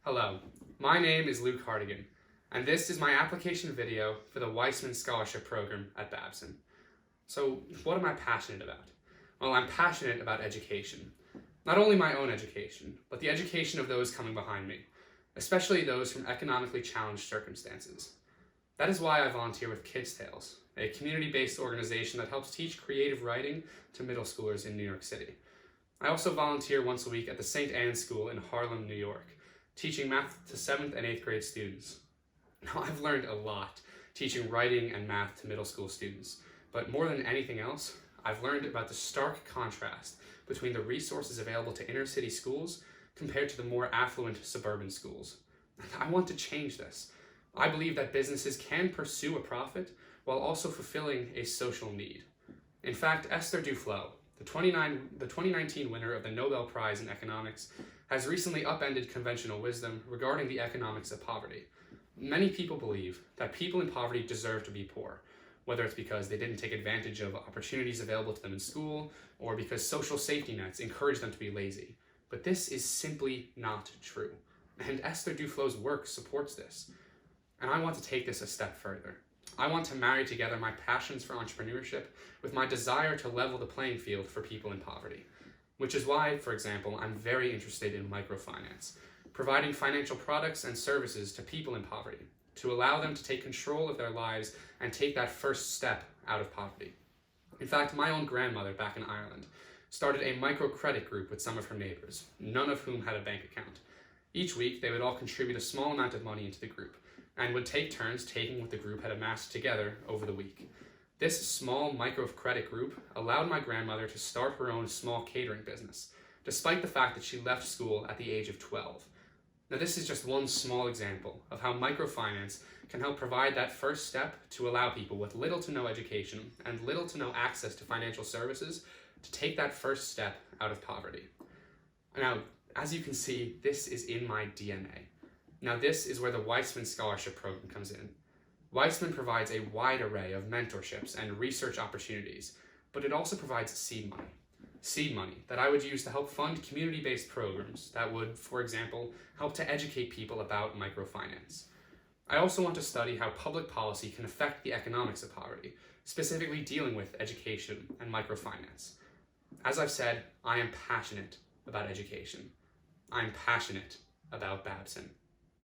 Hello, my name is Luke Hartigan, and this is my application video for the Weissman Scholarship Program at Babson. So, what am I passionate about? Well, I'm passionate about education. Not only my own education, but the education of those coming behind me, especially those from economically challenged circumstances. That is why I volunteer with Kids Tales, a community-based organization that helps teach creative writing to middle schoolers in New York City. I also volunteer once a week at the St. Anne's School in Harlem, New York, teaching math to 7th and 8th grade students. Now, I've learned a lot teaching writing and math to middle school students, but more than anything else, I've learned about the stark contrast between the resources available to inner city schools compared to the more affluent suburban schools. I want to change this. I believe that businesses can pursue a profit while also fulfilling a social need. In fact, Esther Duflo, the 2019 winner of the Nobel Prize in Economics, has recently upended conventional wisdom regarding the economics of poverty. Many people believe that people in poverty deserve to be poor, whether it's because they didn't take advantage of opportunities available to them in school, or because social safety nets encourage them to be lazy. But this is simply not true. And Esther Duflo's work supports this. And I want to take this a step further. I want to marry together my passions for entrepreneurship with my desire to level the playing field for people in poverty. Which is why, for example, I'm very interested in microfinance, providing financial products and services to people in poverty, to allow them to take control of their lives and take that first step out of poverty. In fact, my own grandmother back in Ireland started a microcredit group with some of her neighbors, none of whom had a bank account. Each week, they would all contribute a small amount of money into the group, and would take turns taking what the group had amassed together over the week. This small microcredit group allowed my grandmother to start her own small catering business, despite the fact that she left school at the age of 12. Now, this is just one small example of how microfinance can help provide that first step to allow people with little to no education and little to no access to financial services to take that first step out of poverty. Now, as you can see, this is in my DNA. Now, this is where the Weissman Scholarship Program comes in. Weissman provides a wide array of mentorships and research opportunities, but it also provides seed money. Seed money that I would use to help fund community-based programs that would, for example, help to educate people about microfinance. I also want to study how public policy can affect the economics of poverty, specifically dealing with education and microfinance. As I've said, I am passionate about education. I'm passionate about Babson.